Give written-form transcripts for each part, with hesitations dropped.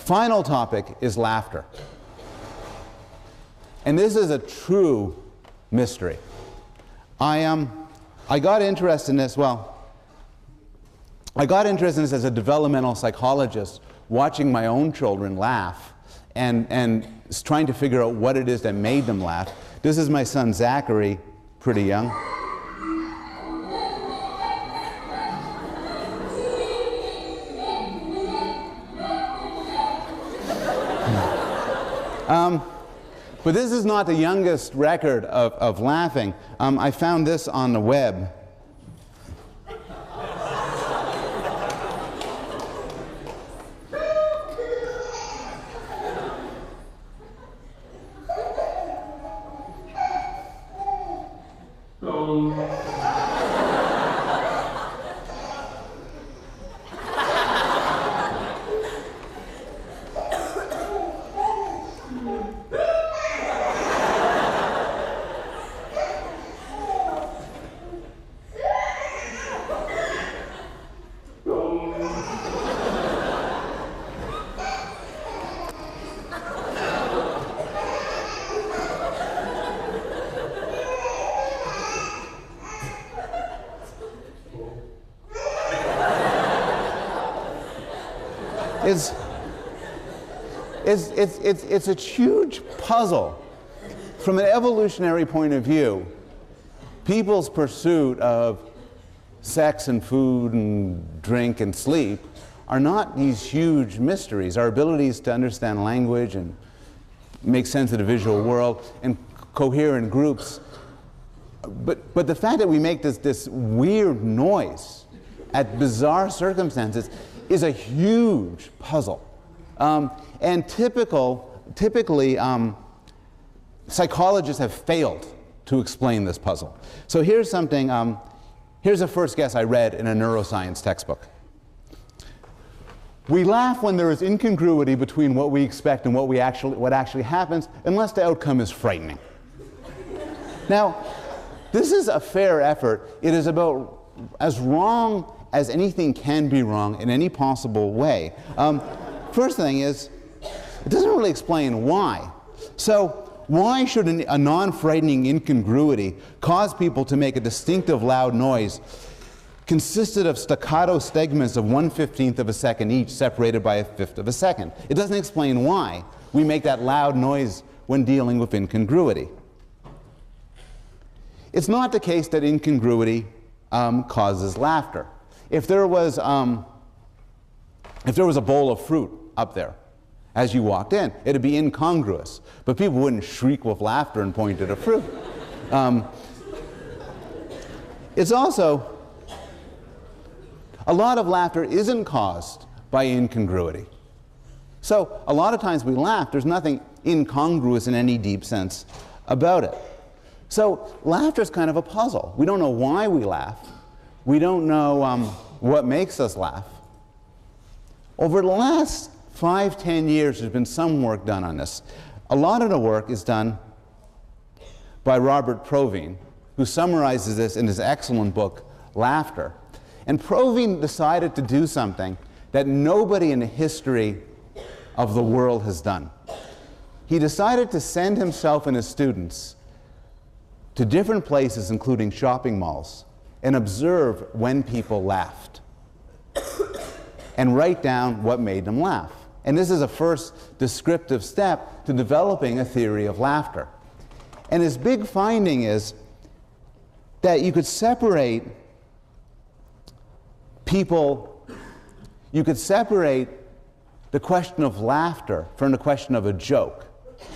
final topic is laughter. And this is a true mystery. I got interested in this, I got interested in this as a developmental psychologist, watching my own children laugh and trying to figure out what it is that made them laugh. This is my son Zachary, pretty young. But this is not the youngest record of laughing. I found this on the web. It's a huge puzzle. From an evolutionary point of view, people's pursuit of sex and food and drink and sleep are not these huge mysteries. Our abilities to understand language and make sense of the visual world and cohere in groups. But the fact that we make this weird noise at bizarre circumstances is a huge puzzle. And typically, psychologists have failed to explain this puzzle. So here's something, here's a first guess I read in a neuroscience textbook. We laugh when there is incongruity between what we expect and what actually happens, unless the outcome is frightening. Now, this is a fair effort. It is about as wrong as anything can be wrong in any possible way. First thing is, it doesn't really explain why. So why should a non-frightening incongruity cause people to make a distinctive loud noise consisted of staccato segments of 1/15 of a second each, separated by 1/5 of a second? It doesn't explain why we make that loud noise when dealing with incongruity. It's not the case that incongruity causes laughter. If there was a bowl of fruit up there as you walked in, it'd be incongruous, but people wouldn't shriek with laughter and point at a fruit. It's also, a lot of laughter isn't caused by incongruity. So a lot of times we laugh, there's nothing incongruous in any deep sense about it. So laughter is kind of a puzzle. We don't know why we laugh. We don't know what makes us laugh. Over the last 5-10 years, there's been some work done on this. A lot of the work is done by Robert Provine, who summarizes this in his excellent book, Laughter. And Provine decided to do something that nobody in the history of the world has done. He decided to send himself and his students to different places, including shopping malls, and observe when people laughed, and write down what made them laugh. And this is a first descriptive step to developing a theory of laughter. And his big finding is that you could separate the question of laughter from the question of a joke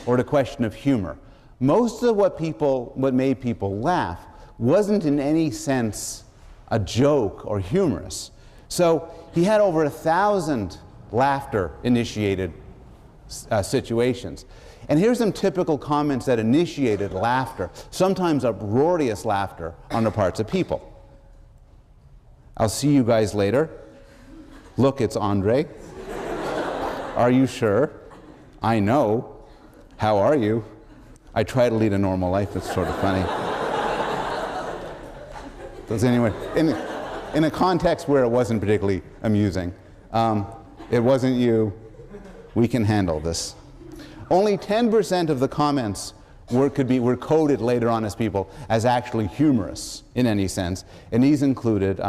or the question of humor. Most of what made people laugh wasn't in any sense a joke or humorous. So he had over 1,000 laughter-initiated situations. And here's some typical comments that initiated laughter, sometimes uproarious laughter on the parts of people. I'll see you guys later. Look, it's Andre. Are you sure? I know. How are you? I try to lead a normal life. It's sort of funny. Does anyone, in a context where it wasn't particularly amusing, it wasn't you. We can handle this. Only 10% of the comments were coded later on as people as actually humorous in any sense, and these included,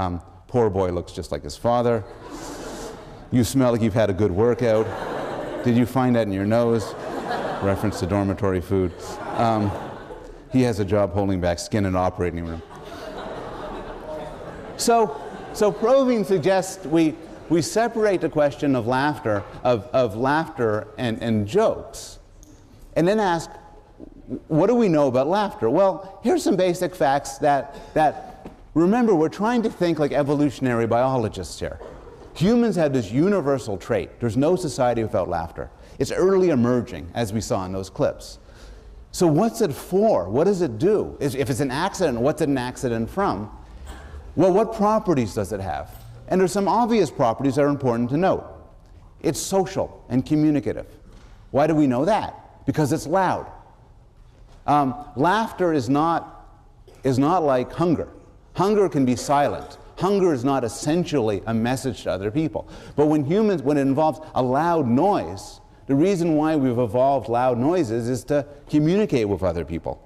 poor boy looks just like his father, you smell like you've had a good workout, did you find that in your nose, reference to dormitory food, he has a job holding back skin in an operating room. So Provine suggests we separate the question of laughter, of laughter and jokes, and then ask, what do we know about laughter? Well, here's some basic facts that remember, we're trying to think like evolutionary biologists here. Humans have this universal trait. There's no society without laughter. It's early emerging, as we saw in those clips. So what's it for? What does it do? If it's an accident, what's it an accident from? Well, what properties does it have? And there's some obvious properties that are important to note. It's social and communicative. Why do we know that? Because it's loud. Laughter is not like hunger. Hunger can be silent. Hunger is not essentially a message to other people. But when it involves a loud noise, the reason why we've evolved loud noises is to communicate with other people.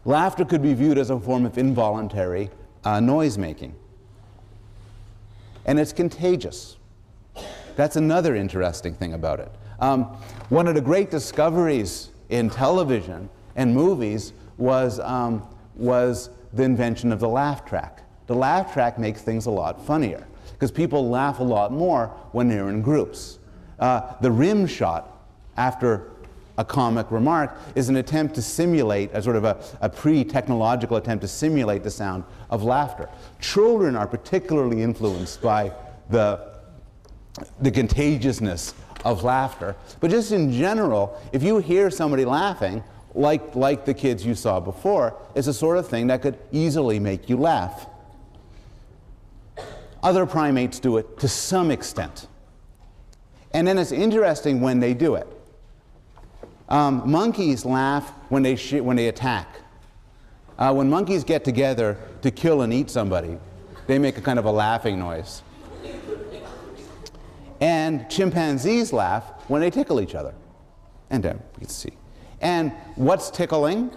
Laughter could be viewed as a form of involuntary noise making. And it's contagious. That's another interesting thing about it. One of the great discoveries in television and movies was the invention of the laugh track. The laugh track makes things a lot funnier because people laugh a lot more when they're in groups. The rim shot after a comic remark is an attempt to simulate, a sort of a pre-technological attempt to simulate the sound of laughter. Children are particularly influenced by the contagiousness of laughter. But just in general, if you hear somebody laughing, like the kids you saw before, it's the sort of thing that could easily make you laugh. Other primates do it to some extent. And then it's interesting when they do it. Monkeys laugh when they attack. When monkeys get together to kill and eat somebody, they make a kind of a laughing noise. And chimpanzees laugh when they tickle each other. And you can see. And what's tickling?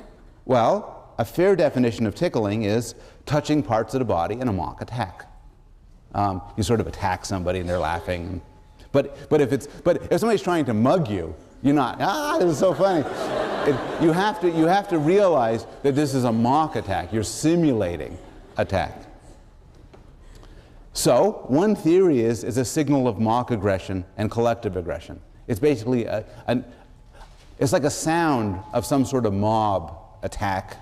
Well, a fair definition of tickling is touching parts of the body in a mock attack. You sort of attack somebody and they're laughing. But if somebody's trying to mug you, you're not, this is so funny. You have to realize that this is a mock attack. You're simulating attack. So one theory is a signal of mock aggression and collective aggression. It's basically it's like a sound of some sort of mob attack.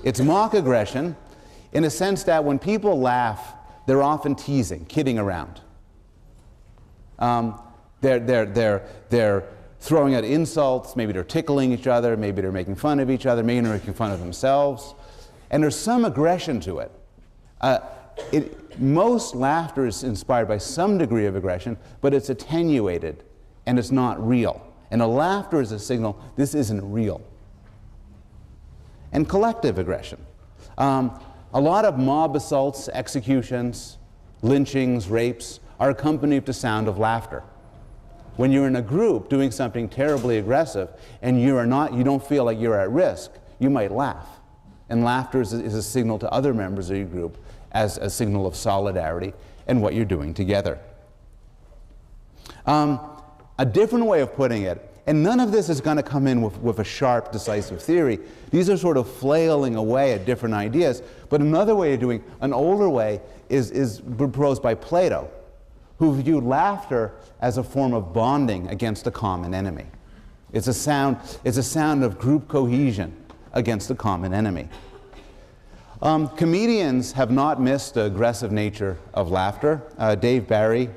It's mock aggression in a sense that when people laugh, they're often teasing, kidding around. They're throwing out insults, maybe they're tickling each other, maybe they're making fun of each other, maybe they're making fun of themselves. And there's some aggression to it. Most laughter is inspired by some degree of aggression, but it's attenuated and it's not real. And a laughter is a signal, this isn't real. And collective aggression. A lot of mob assaults, executions, lynchings, rapes are accompanied with the sound of laughter. When you're in a group doing something terribly aggressive and you don't feel like you're at risk, you might laugh. And laughter is a signal to other members of your group as a signal of solidarity and what you're doing together. A different way of putting it, and none of this is going to come in with a sharp, decisive theory. These are sort of flailing away at different ideas. But another way of doing, an older way, is proposed by Plato, who viewed laughter as a form of bonding against a common enemy. It's a sound of group cohesion against a common enemy. Comedians have not missed the aggressive nature of laughter. Dave Barry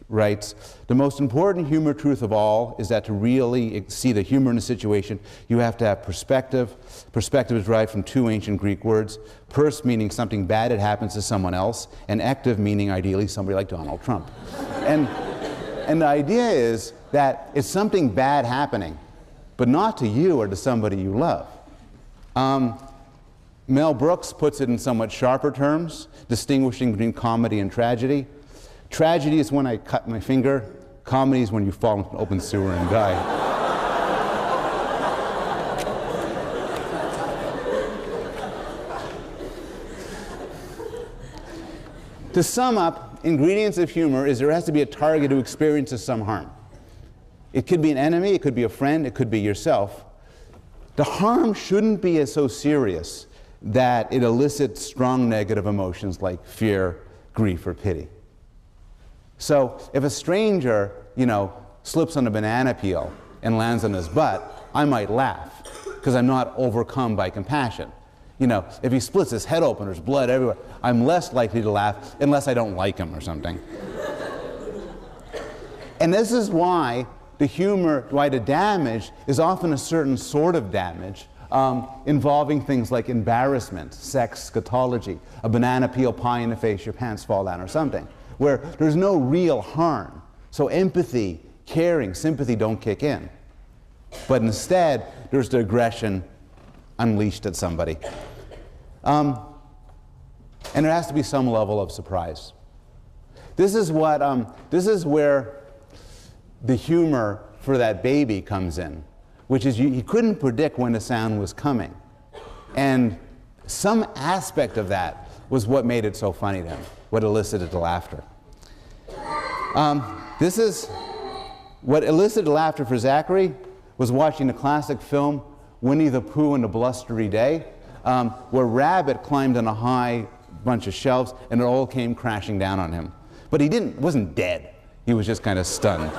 writes, "The most important humor truth of all is that to really see the humor in a situation, you have to have perspective. Perspective is derived from two ancient Greek words, pers meaning something bad that happens to someone else, and ective meaning ideally somebody like Donald Trump." And the idea is that it's something bad happening, but not to you or to somebody you love. Mel Brooks puts it in somewhat sharper terms, distinguishing between comedy and tragedy. Tragedy is when I cut my finger. Comedy is when you fall into an open sewer and die. To sum up, ingredients of humor is there has to be a target who experiences some harm. It could be an enemy, it could be a friend, it could be yourself. The harm shouldn't be so serious that it elicits strong negative emotions like fear, grief, or pity. So if a stranger, slips on a banana peel and lands on his butt, I might laugh because I'm not overcome by compassion. If he splits his head open, there's blood everywhere, I'm less likely to laugh unless I don't like him or something. And this is why the damage is often a certain sort of damage involving things like embarrassment, sex, scatology, a banana peel pie in the face, your pants fall down or something, where there's no real harm. So empathy, caring, sympathy don't kick in. But instead, there's the aggression unleashed at somebody. And there has to be some level of surprise. This is where the humor for that baby comes in, which is he couldn't predict when the sound was coming. And some aspect of that was what made it so funny to him, what elicited the laughter. This is what elicited laughter for Zachary was watching the classic film Winnie the Pooh and the Blustery Day, where Rabbit climbed on a high bunch of shelves and it all came crashing down on him. But he wasn't dead. He was just kind of stunned.